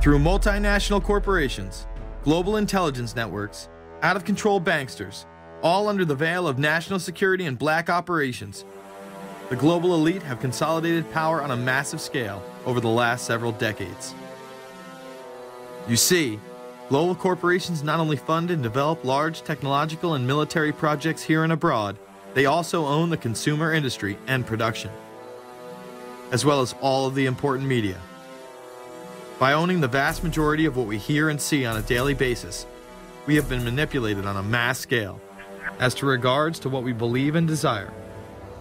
Through multinational corporations, global intelligence networks, out-of-control banksters, all under the veil of national security and black operations, the global elite have consolidated power on a massive scale over the last several decades. You see, global corporations not only fund and develop large technological and military projects here and abroad, they also own the consumer industry and production, as well as all of the important media. By owning the vast majority of what we hear and see on a daily basis, we have been manipulated on a mass scale as to regards to what we believe and desire,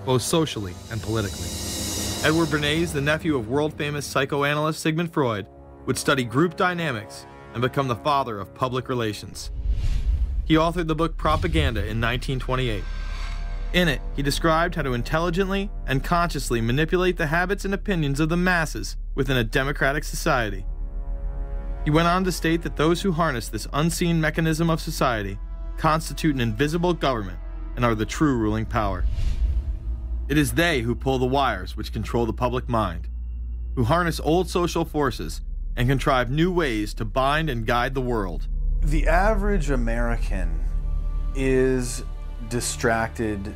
both socially and politically. Edward Bernays, the nephew of world-famous psychoanalyst Sigmund Freud, would study group dynamics and become the father of public relations. He authored the book Propaganda in 1928. In it, he described how to intelligently and consciously manipulate the habits and opinions of the masses within a democratic society. He went on to state that those who harness this unseen mechanism of society constitute an invisible government and are the true ruling power. It is they who pull the wires which control the public mind, who harness old social forces and contrive new ways to bind and guide the world. The average American is distracted,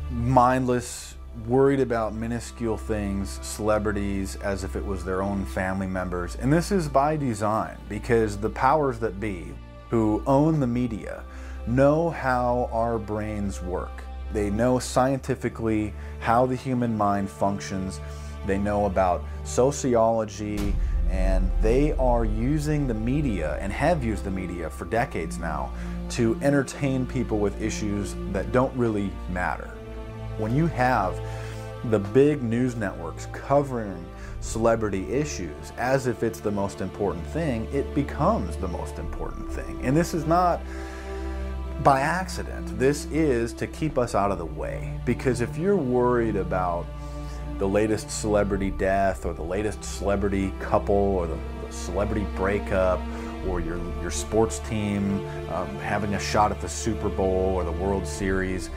mindless, worried about minuscule things, celebrities, as if it was their own family members. And this is by design, because the powers that be, who own the media, know how our brains work. They know scientifically how the human mind functions. They know about sociology, and they are using the media, and have used the media for decades now, to entertain people with issues that don't really matter. When you have the big news networks covering celebrity issues as if it's the most important thing, it becomes the most important thing. And this is not by accident. This is to keep us out of the way. Because if you're worried about the latest celebrity death, or the latest celebrity couple, or the celebrity breakup, or your sports team having a shot at the Super Bowl or the World Series,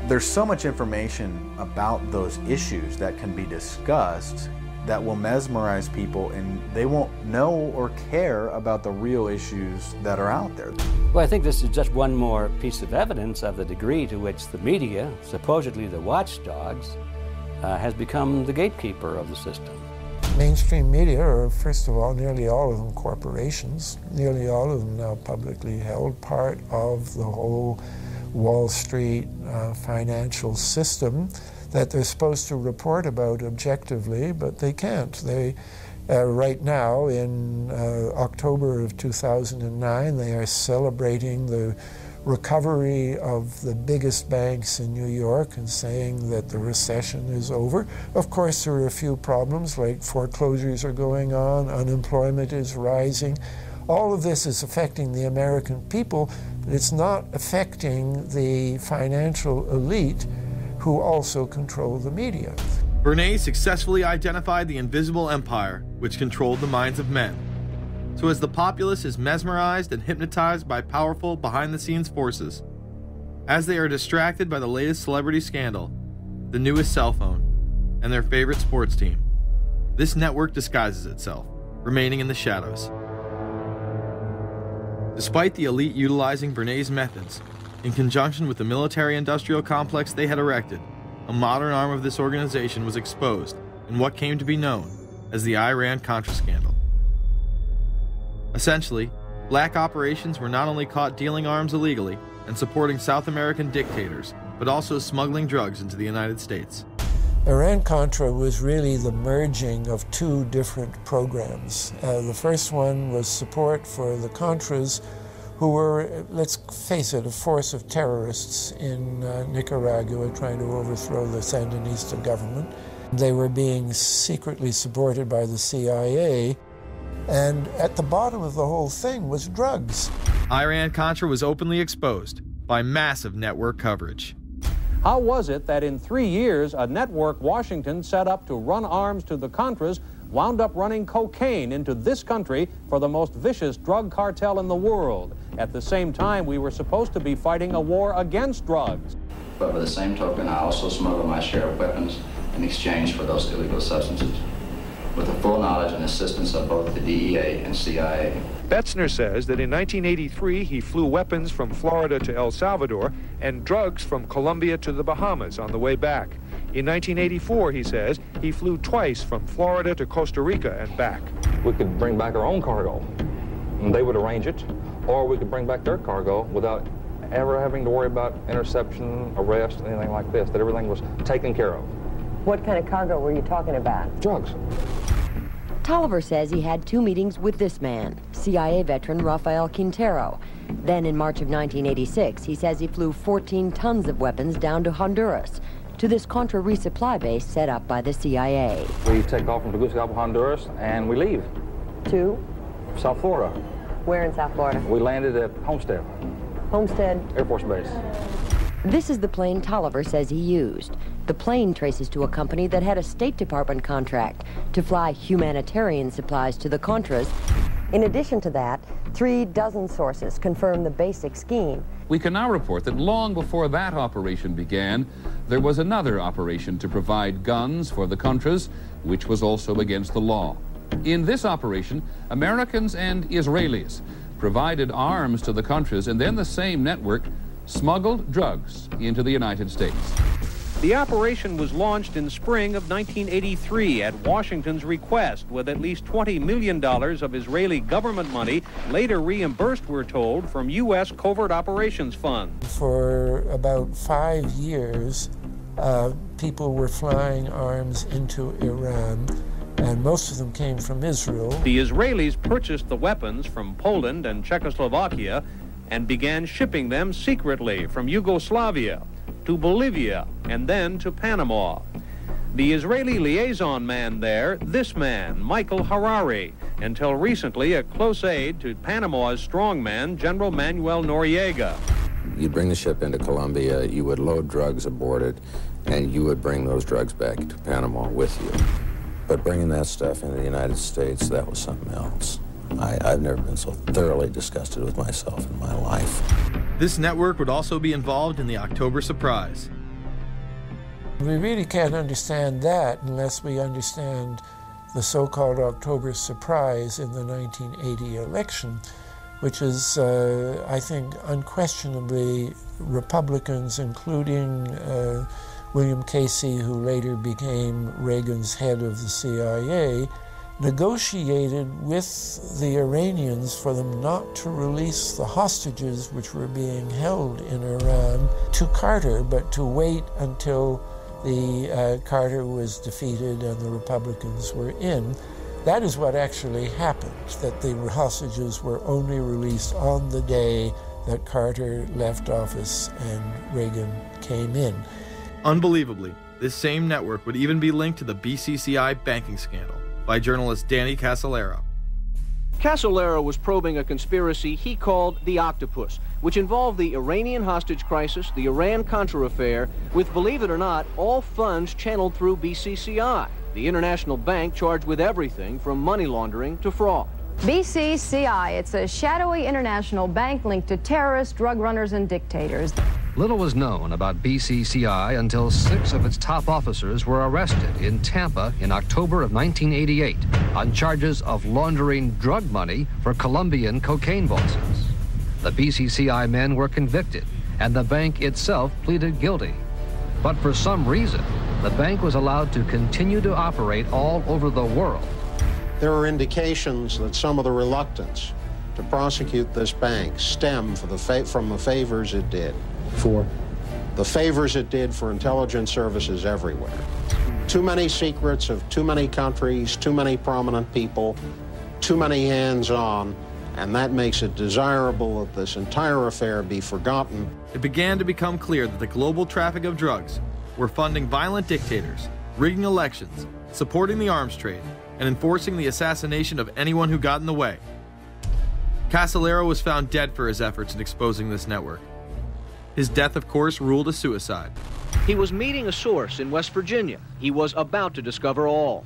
there's so much information about those issues that can be discussed that will mesmerize people, and they won't know or care about the real issues that are out there. Well, I think this is just one more piece of evidence of the degree to which the media, supposedly the watchdogs, has become the gatekeeper of the system. Mainstream media are, first of all, nearly all of them corporations, nearly all of them now publicly held, part of the whole Wall Street financial system that they're supposed to report about objectively, but they can't. They, right now, in October of 2009, they are celebrating the recovery of the biggest banks in New York and saying that the recession is over. Of course, there are a few problems, like foreclosures are going on, unemployment is rising. All of this is affecting the American people, but it's not affecting the financial elite who also control the media. Bernays successfully identified the invisible empire which controlled the minds of men. So as the populace is mesmerized and hypnotized by powerful behind-the-scenes forces, as they are distracted by the latest celebrity scandal, the newest cell phone, and their favorite sports team, this network disguises itself, remaining in the shadows. Despite the elite utilizing Bernays' methods, in conjunction with the military-industrial complex they had erected, a modern arm of this organization was exposed in what came to be known as the Iran-Contra scandal. Essentially, black operations were not only caught dealing arms illegally and supporting South American dictators, but also smuggling drugs into the United States. Iran-Contra was really the merging of two different programs. The first one was support for the Contras, who were, let's face it, a force of terrorists in Nicaragua trying to overthrow the Sandinista government. They were being secretly supported by the CIA, and at the bottom of the whole thing was drugs. Iran-Contra was openly exposed by massive network coverage. How was it that in 3 years, a network Washington set up to run arms to the Contras wound up running cocaine into this country for the most vicious drug cartel in the world? At the same time, we were supposed to be fighting a war against drugs. But by the same token, I also smuggle my share of weapons in exchange for those illegal substances. with the full knowledge and assistance of both the DEA and CIA. Betzner says that in 1983 he flew weapons from Florida to El Salvador and drugs from Colombia to the Bahamas on the way back. In 1984, he says, he flew twice from Florida to Costa Rica and back. We could bring back our own cargo, and they would arrange it, or we could bring back their cargo without ever having to worry about interception, arrest, anything like this, that everything was taken care of. What kind of cargo were you talking about? Drugs. Tolliver says he had 2 meetings with this man, CIA veteran Rafael Quintero. Then in March of 1986, he says he flew 14 tons of weapons down to Honduras, to this Contra resupply base set up by the CIA. We take off from Tegucigalpa, Honduras, and we leave. To? South Florida. Where in South Florida? We landed at Homestead. Homestead? Air Force Base. This is the plane Tolliver says he used. The plane traces to a company that had a State Department contract to fly humanitarian supplies to the Contras. In addition to that, 3 dozen sources confirm the basic scheme. We can now report that long before that operation began, there was another operation to provide guns for the Contras, which was also against the law. In this operation, Americans and Israelis provided arms to the Contras, and then the same network smuggled drugs into the United States. The operation was launched in spring of 1983 at Washington's request, with at least $20 million of Israeli government money later reimbursed, we're told, from U.S. Covert Operations Fund. For about 5 years, people were flying arms into Iran, and most of them came from Israel. The Israelis purchased the weapons from Poland and Czechoslovakia and began shipping them secretly from Yugoslavia to Bolivia and then to Panama. The Israeli liaison man there, this man, Michael Harari, until recently a close aide to Panama's strongman, General Manuel Noriega. You'd bring the ship into Colombia, you would load drugs aboard it, and you would bring those drugs back to Panama with you. But bringing that stuff into the United States, that was something else. I've never been so thoroughly disgusted with myself in my life. This network would also be involved in the October surprise. We really can't understand that unless we understand the so-called October surprise in the 1980 election, which is, I think, unquestionably Republicans, including William Casey, who later became Reagan's head of the CIA, negotiated with the Iranians for them not to release the hostages which were being held in Iran to Carter, but to wait until the Carter was defeated and the Republicans were in. That is what actually happened, that the hostages were only released on the day that Carter left office and Reagan came in. Unbelievably, this same network would even be linked to the BCCI banking scandal by journalist Danny Casolaro. Casolaro was probing a conspiracy he called the Octopus, which involved the Iranian hostage crisis, the Iran-Contra affair, with, believe it or not, all funds channeled through BCCI, the international bank charged with everything from money laundering to fraud. BCCI, it's a shadowy international bank linked to terrorists, drug runners, and dictators. Little was known about BCCI until 6 of its top officers were arrested in Tampa in October of 1988 on charges of laundering drug money for Colombian cocaine bosses. The BCCI men were convicted, and the bank itself pleaded guilty. But for some reason, the bank was allowed to continue to operate all over the world. There are indications that some of the reluctance to prosecute this bank stem from the favors it did. For? The favors it did for intelligence services everywhere. Too many secrets of too many countries, too many prominent people, too many hands-on, and that makes it desirable that this entire affair be forgotten. It began to become clear that the global traffic of drugs were funding violent dictators, rigging elections, supporting the arms trade, and enforcing the assassination of anyone who got in the way. Casolaro was found dead for his efforts in exposing this network. His death, of course, ruled a suicide. He was meeting a source in West Virginia. He was about to discover all.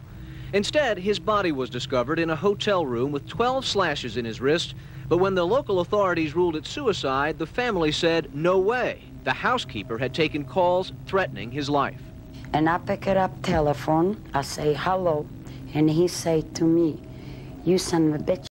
Instead, his body was discovered in a hotel room with 12 slashes in his wrist, but when the local authorities ruled it suicide, the family said, no way. The housekeeper had taken calls threatening his life. And I pick it up telephone, I say hello, And he said to me, "You son of a bitch,